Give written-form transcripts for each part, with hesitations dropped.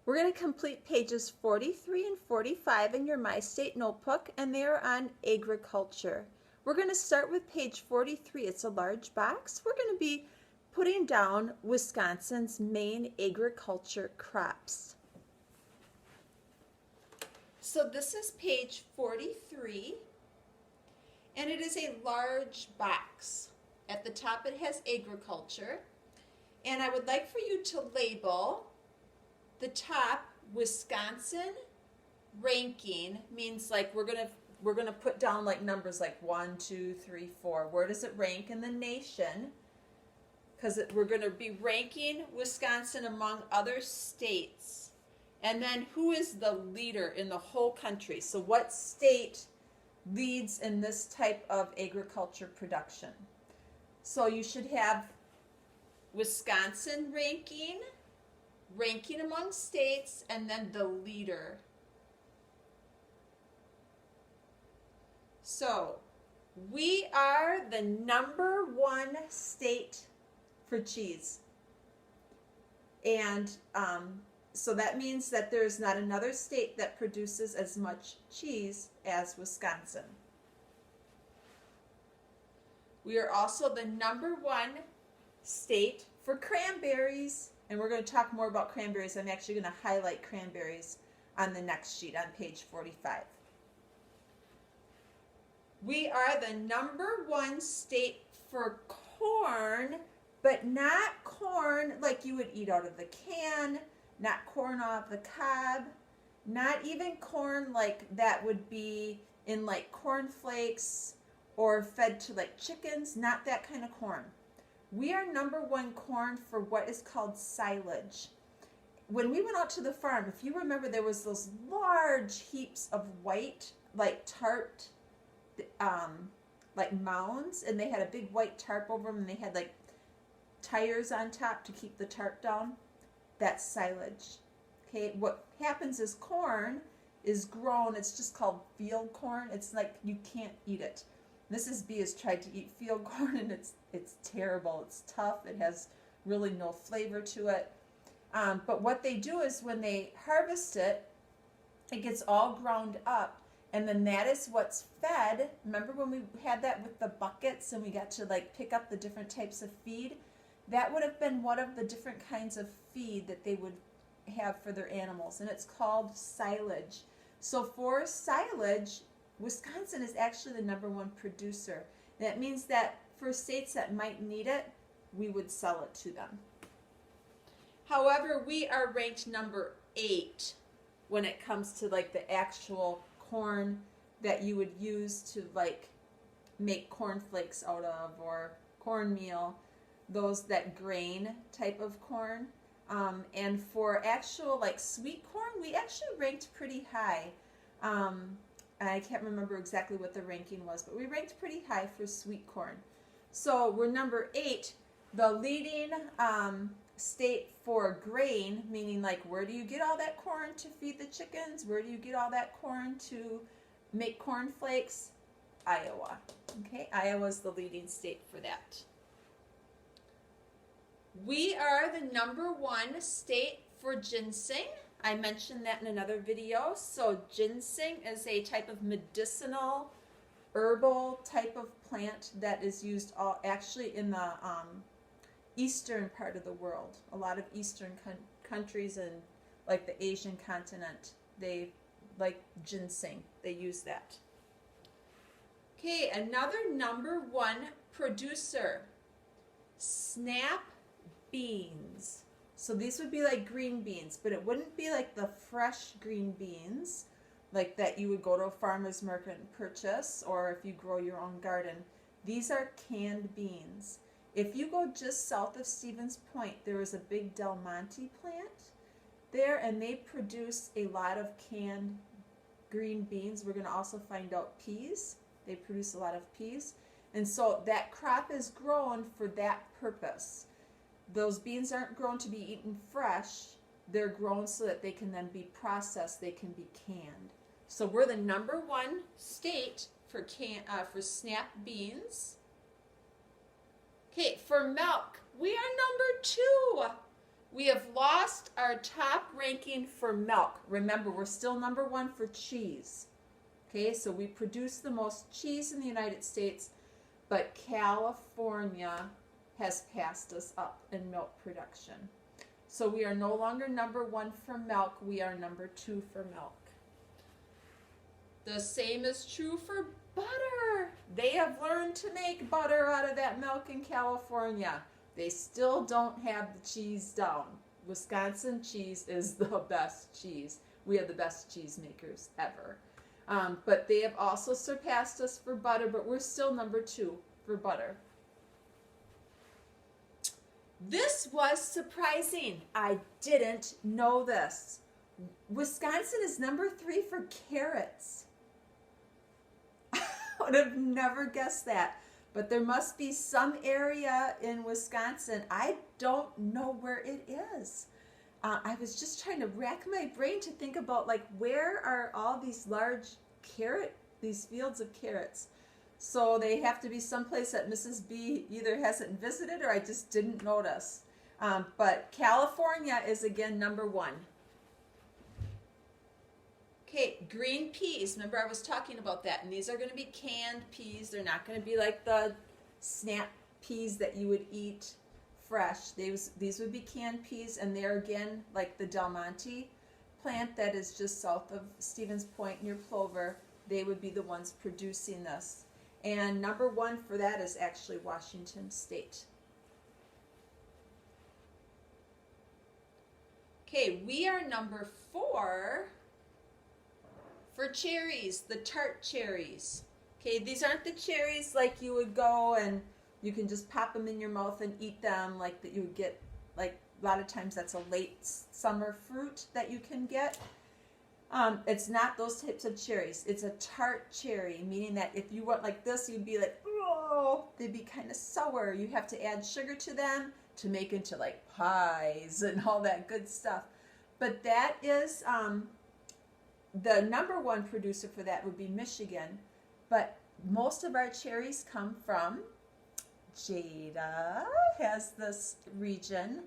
We're going to complete pages 43 and 45 in your My State notebook, and they are on agriculture. We're going to start with page 43. It's a large box. We're going to be putting down Wisconsin's main agriculture crops. So this is page 43, and it is a large box. At the top it has agriculture, and I would like for you to label the top Wisconsin ranking. Means like we're gonna put down like numbers like 1, 2, 3, 4. Where does it rank in the nation? Because we're gonna be ranking Wisconsin among other states. And then who is the leader in the whole country? So what state leads in this type of agriculture production? So you should have Wisconsin ranking among states, and then the leader. So we are the #1 state for cheese. And so that means that there's not another state that produces as much cheese as Wisconsin. We are also the #1 state for cranberries. And we're going to talk more about cranberries. I'm actually going to highlight cranberries on the next sheet on page 45. We are the #1 state for corn, but not corn like you would eat out of the can, not corn off the cob, not even corn like that would be in like cornflakes or fed to like chickens, not that kind of corn. We are #1 corn for what is called silage. When we went out to the farm, if you remember, there was those large heaps of white, like tarp, like mounds, and they had a big white tarp over them, and they had like tires on top to keep the tarp down. That's silage. Okay, what happens is corn is grown, it's just called field corn. It's like you can't eat it. Mrs. B has tried to eat field corn, and it's terrible. It's tough. It has really no flavor to it. But what they do is when they harvest it, it gets all ground up, and then that is what's fed. Remember when we had that with the buckets and we got to like pick up the different types of feed? That would have been one of the different kinds of feed that they would have for their animals, and it's called silage. So for silage, Wisconsin is actually the #1 producer. That means that for states that might need it, we would sell it to them. However, we are ranked #8 when it comes to like the actual corn that you would use to like make cornflakes out of, or cornmeal, those that grain type of corn. And for actual like sweet corn, we actually ranked pretty high. I can't remember exactly what the ranking was, but we ranked pretty high for sweet corn. So we're #8, the leading state for grain, meaning like where do you get all that corn to feed the chickens? Where do you get all that corn to make cornflakes? Iowa. Okay, Iowa is the leading state for that. We are the #1 state for ginseng. I mentioned that in another video. So ginseng is a type of medicinal, herbal type of plant that is used actually in the eastern part of the world. A lot of eastern countries and like the Asian continent, they like ginseng. They use that. Okay, another #1 producer, snap beans. So these would be like green beans, but it wouldn't be like the fresh green beans like that you would go to a farmer's market and purchase, or if you grow your own garden. These are canned beans. If you go just south of Stevens Point, there is a big Del Monte plant there, and they produce a lot of canned green beans. We're going to also find out peas. They produce a lot of peas. And so that crop is grown for that purpose. Those beans aren't grown to be eaten fresh. They're grown so that they can then be processed. They can be canned. So we're the #1 state for snap beans. Okay, for milk, we are #2. We have lost our top ranking for milk. Remember, we're still number one for cheese. Okay, so we produce the most cheese in the United States, but California has passed us up in milk production. So we are no longer number one for milk, we are number two for milk. The same is true for butter. They have learned to make butter out of that milk in California. They still don't have the cheese down. Wisconsin cheese is the best cheese. We have the best cheese makers ever. But they have also surpassed us for butter, but we're still number two for butter. This was surprising. I didn't know this. Wisconsin is number three for carrots. I would have never guessed that. But there must be some area in Wisconsin. I don't know where it is. I was just trying to rack my brain to think about, like, where are all these large these fields of carrots? So they have to be someplace that Mrs. B either hasn't visited or I just didn't notice. But California is again number one. Okay, green peas. Remember I was talking about that. And these are going to be canned peas. They're not going to be like the snap peas that you would eat fresh. These would be canned peas, and they're again like the Del Monte plant that is just south of Stevens Point near Plover. They would be the ones producing this. And number one for that is actually Washington State. Okay, we are number 4 for cherries, the tart cherries. Okay, these aren't the cherries like you would go and you can just pop them in your mouth and eat them, like that you would get, like a lot of times that's a late summer fruit that you can get. It's not those types of cherries. It's a tart cherry, meaning that if you went like this, you'd be like, oh, they'd be kind of sour. You have to add sugar to them to make into like pies and all that good stuff. But that is, the number one producer for that would be Michigan. But most of our cherries come from, Jada has this region,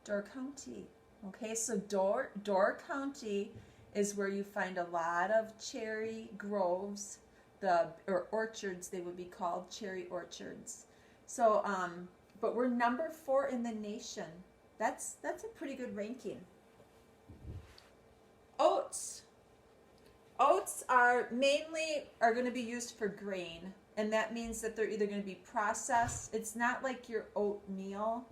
Door County. Okay, so Door County is where you find a lot of cherry groves, or orchards they would be called, cherry orchards. So, but we're number 4 in the nation. That's a pretty good ranking. Oats. Oats are going to be used for grain, and that means that they're either going to be processed. It's not like your oatmeal.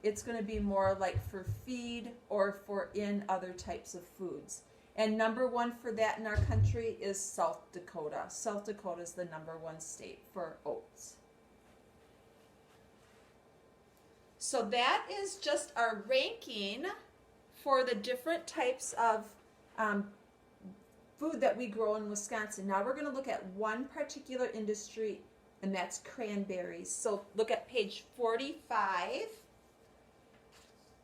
It's going to be more like for feed or for in other types of foods. And number 1 for that in our country is South Dakota. South Dakota is the number 1 state for oats. So that is just our ranking for the different types of food that we grow in Wisconsin. Now we're going to look at one particular industry, and that's cranberries. So look at page 45.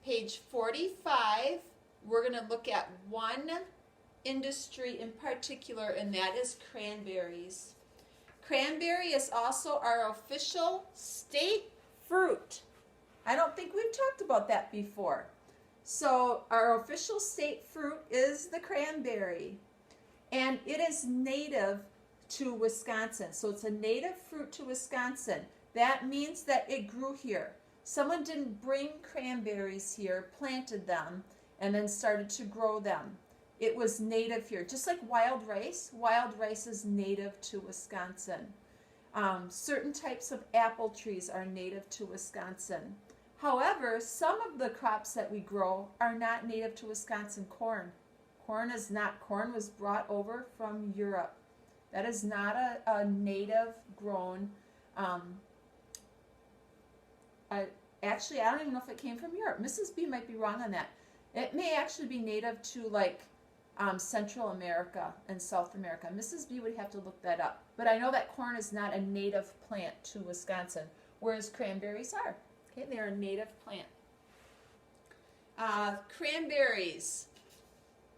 Page 45, we're going to look at one industry in particular, and that is cranberries. Cranberry is also our official state fruit. I don't think we've talked about that before. So our official state fruit is the cranberry, and it is native to Wisconsin. So it's a native fruit to Wisconsin. That means that it grew here. Someone didn't bring cranberries here, planted them, and then started to grow them. It was native here. Just like wild rice. Wild rice is native to Wisconsin. Certain types of apple trees are native to Wisconsin. However, some of the crops that we grow are not native to Wisconsin. Corn. Corn is not. Corn was brought over from Europe. That is not a native grown. Actually, I don't even know if it came from Europe. Mrs. B might be wrong on that. It may actually be native to like Central America and South America. Mrs. B would have to look that up. But I know that corn is not a native plant to Wisconsin, whereas cranberries are. Okay, they're a native plant. Cranberries.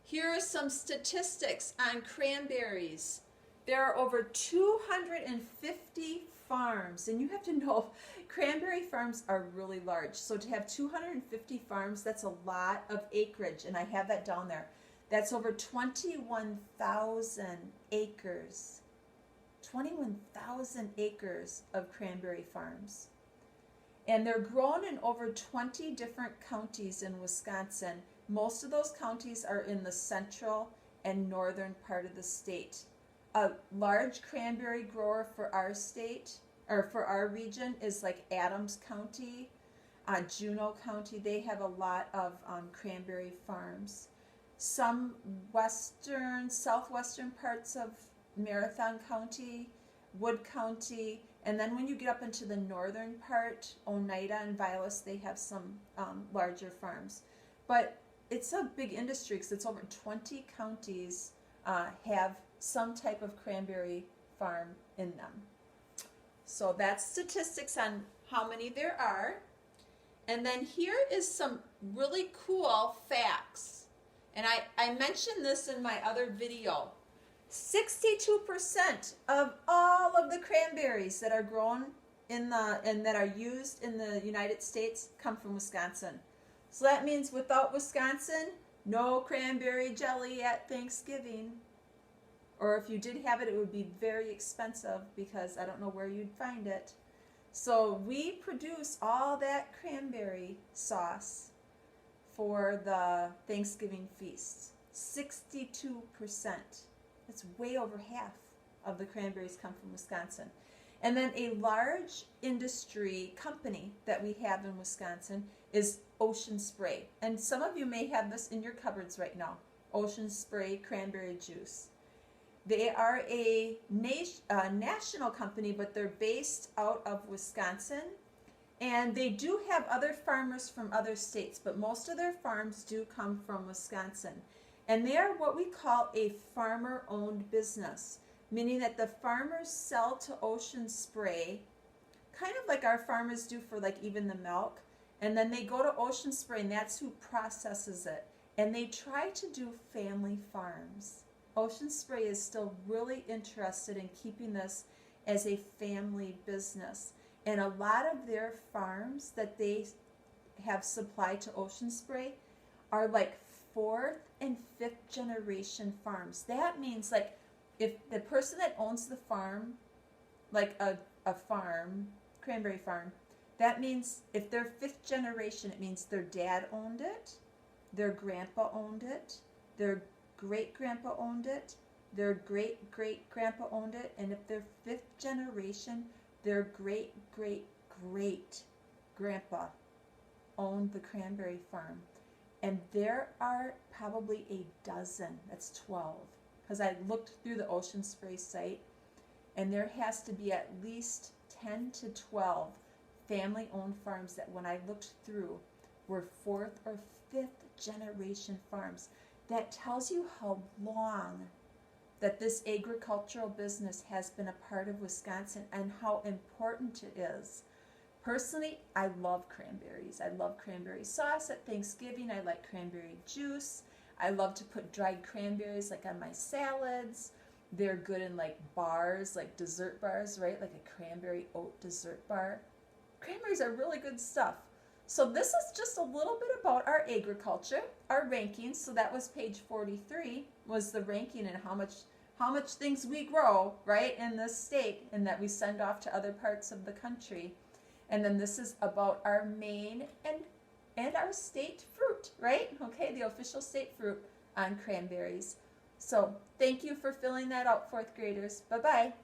Here are some statistics on cranberries. There are over 250 farms, and you have to know cranberry farms are really large. So to have 250 farms, that's a lot of acreage, and I have that down there. That's over 21,000 acres. 21,000 acres of cranberry farms. And they're grown in over 20 different counties in Wisconsin. Most of those counties are in the central and northern part of the state. A large cranberry grower for our state, or for our region, is like Adams County, Juneau County. They have a lot of cranberry farms. Some southwestern parts of Marathon County, Wood County, and then when you get up into the northern part, Oneida and Vilas, they have some larger farms. But it's a big industry because it's over 20 counties have some type of cranberry farm in them. So that's statistics on how many there are. And then here is some really cool facts. And I mentioned this in my other video. 62% of all of the cranberries that are grown and that are used in the United States come from Wisconsin. So that means without Wisconsin, no cranberry jelly at Thanksgiving. Or if you did have it, it would be very expensive because I don't know where you'd find it. So we produce all that cranberry sauce for the Thanksgiving feast. 62%. That's way over half of the cranberries come from Wisconsin. And then a large industry company that we have in Wisconsin is Ocean Spray. And some of you may have this in your cupboards right now. Ocean Spray cranberry juice. They are a national company, but they're based out of Wisconsin. And they do have other farmers from other states, but most of their farms do come from Wisconsin. And they are what we call a farmer-owned business, meaning that the farmers sell to Ocean Spray, kind of like our farmers do for like even the milk. And then they go to Ocean Spray, and that's who processes it. And they try to do family farms. Ocean Spray is still really interested in keeping this as a family business. And a lot of their farms that they have supplied to Ocean Spray are like 4th and 5th generation farms. That means like if the person that owns the farm, like a farm, cranberry farm, that means if they're 5th generation, it means their dad owned it, their grandpa owned it, their great-grandpa owned it, their great-great-grandpa owned it, and if they're 5th generation, their great-great-great-grandpa owned the cranberry farm. And there are probably a dozen, that's 12, because I looked through the Ocean Spray site, and there has to be at least 10 to 12 family-owned farms that when I looked through were 4th or 5th generation farms. That tells you how long that this agricultural business has been a part of Wisconsin and how important it is. Personally, I love cranberries. I love cranberry sauce at Thanksgiving. I like cranberry juice. I love to put dried cranberries like on my salads. They're good in like bars, like dessert bars, right? Like a cranberry oat dessert bar. Cranberries are really good stuff. So this is just a little bit about our agriculture, our rankings. So that was page 43, was the ranking and how much things we grow, right, in this state and that we send off to other parts of the country. And then this is about our Maine and our state fruit, right? Okay, the official state fruit on cranberries. So thank you for filling that out, 4th graders. Bye-bye.